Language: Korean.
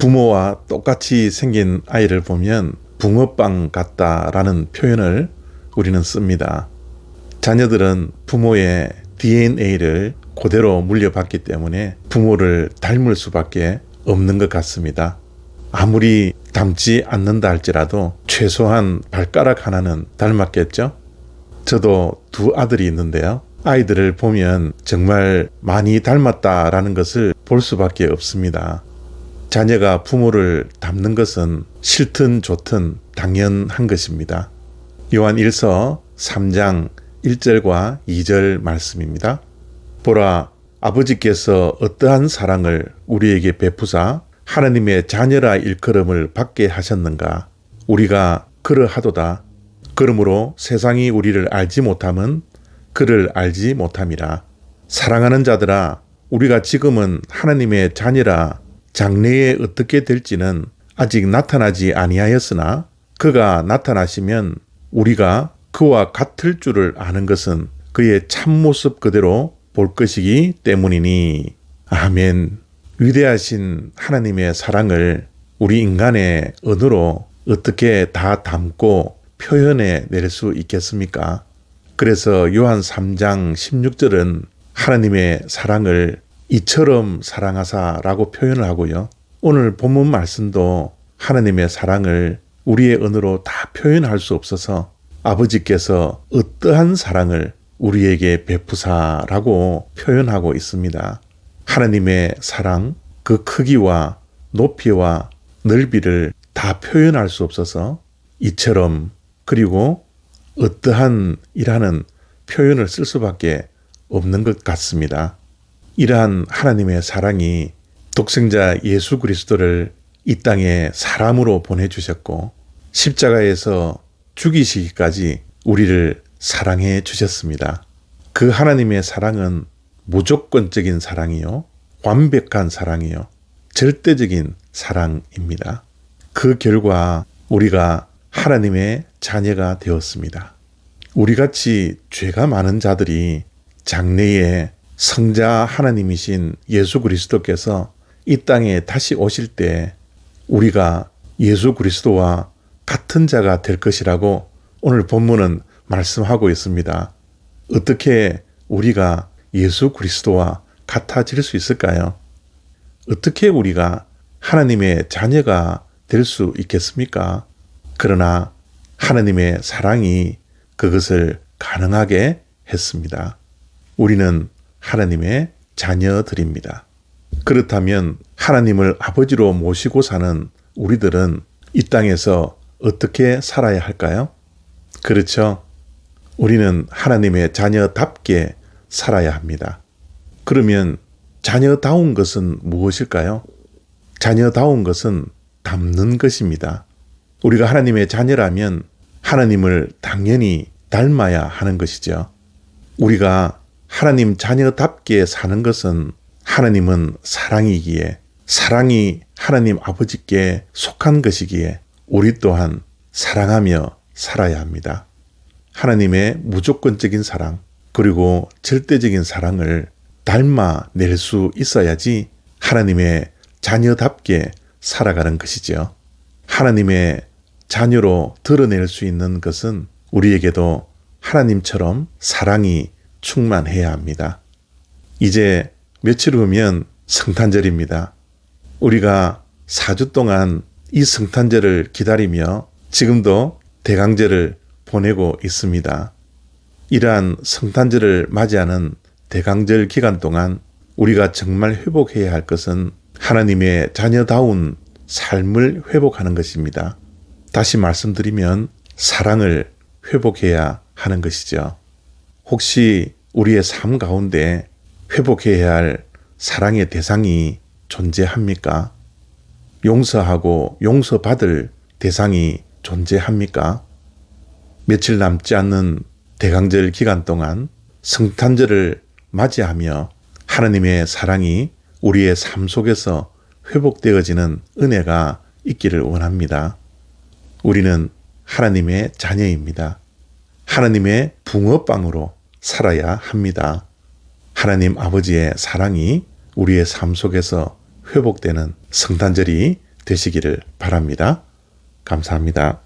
부모와 똑같이 생긴 아이를 보면 붕어빵 같다라는 표현을 우리는 씁니다. 자녀들은 부모의 DNA를 그대로 물려받기 때문에 부모를 닮을 수밖에 없는 것 같습니다. 아무리 닮지 않는다 할지라도 최소한 발가락 하나는 닮았겠죠? 저도 두 아들이 있는데요. 아이들을 보면 정말 많이 닮았다라는 것을 볼 수밖에 없습니다. 자녀가 부모를 닮는 것은 싫든 좋든 당연한 것입니다. 요한 1서 3장 1절과 2절 말씀입니다. 보라, 아버지께서 어떠한 사랑을 우리에게 베푸사 하나님의 자녀라 일컬음을 받게 하셨는가? 우리가 그러하도다. 그러므로 세상이 우리를 알지 못함은 그를 알지 못함이라. 사랑하는 자들아, 우리가 지금은 하나님의 자녀라 장래에 어떻게 될지는 아직 나타나지 아니하였으나 그가 나타나시면 우리가 그와 같을 줄을 아는 것은 그의 참모습 그대로 볼 것이기 때문이니. 아멘. 위대하신 하나님의 사랑을 우리 인간의 언어로 어떻게 다 담고 표현해 낼 수 있겠습니까? 그래서 요한 3장 16절은 하나님의 사랑을 이처럼 사랑하사라고 표현을 하고요. 오늘 본문 말씀도 하나님의 사랑을 우리의 언어로 다 표현할 수 없어서 아버지께서 어떠한 사랑을 우리에게 베푸사라고 표현하고 있습니다. 하나님의 사랑, 그 크기와 높이와 넓이를 다 표현할 수 없어서 이처럼 그리고 어떠한 이라는 표현을 쓸 수밖에 없는 것 같습니다. 이러한 하나님의 사랑이 독생자 예수 그리스도를 이 땅에 사람으로 보내주셨고 십자가에서 죽이시기까지 우리를 사랑해 주셨습니다. 그 하나님의 사랑은 무조건적인 사랑이요, 완벽한 사랑이요, 절대적인 사랑입니다. 그 결과 우리가 하나님의 자녀가 되었습니다. 우리같이 죄가 많은 자들이 장래에 성자 하나님이신 예수 그리스도께서 이 땅에 다시 오실 때 우리가 예수 그리스도와 같은 자가 될 것이라고 오늘 본문은 말씀하고 있습니다. 어떻게 우리가 예수 그리스도와 같아질 수 있을까요? 어떻게 우리가 하나님의 자녀가 될 수 있겠습니까? 그러나 하나님의 사랑이 그것을 가능하게 했습니다. 우리는 하나님의 자녀들입니다. 그렇다면 하나님을 아버지로 모시고 사는 우리들은 이 땅에서 어떻게 살아야 할까요? 그렇죠. 우리는 하나님의 자녀답게 살아야 합니다. 그러면 자녀다운 것은 무엇일까요? 자녀다운 것은 닮는 것입니다. 우리가 하나님의 자녀라면 하나님을 당연히 닮아야 하는 것이죠. 우리가 하나님 자녀답게 사는 것은 하나님은 사랑이기에, 사랑이 하나님 아버지께 속한 것이기에 우리 또한 사랑하며 살아야 합니다. 하나님의 무조건적인 사랑, 그리고 절대적인 사랑을 닮아낼 수 있어야지 하나님의 자녀답게 살아가는 것이죠. 하나님의 자녀로 드러낼 수 있는 것은 우리에게도 하나님처럼 사랑이 충만해야 합니다. 이제 며칠 후면 성탄절입니다. 우리가 4주 동안 이 성탄절을 기다리며 지금도 대강절을 보내고 있습니다. 이러한 성탄절을 맞이하는 대강절 기간 동안 우리가 정말 회복해야 할 것은 하나님의 자녀다운 삶을 회복하는 것입니다. 다시 말씀드리면 사랑을 회복해야 하는 것이죠. 혹시 우리의 삶 가운데 회복해야 할 사랑의 대상이 존재합니까? 용서하고 용서받을 대상이 존재합니까? 며칠 남지 않는 대강절 기간 동안 성탄절을 맞이하며 하나님의 사랑이 우리의 삶 속에서 회복되어지는 은혜가 있기를 원합니다. 우리는 하나님의 자녀입니다. 하나님의 붕어빵으로 살아야 합니다. 하나님 아버지의 사랑이 우리의 삶 속에서 회복되는 성탄절이 되시기를 바랍니다. 감사합니다.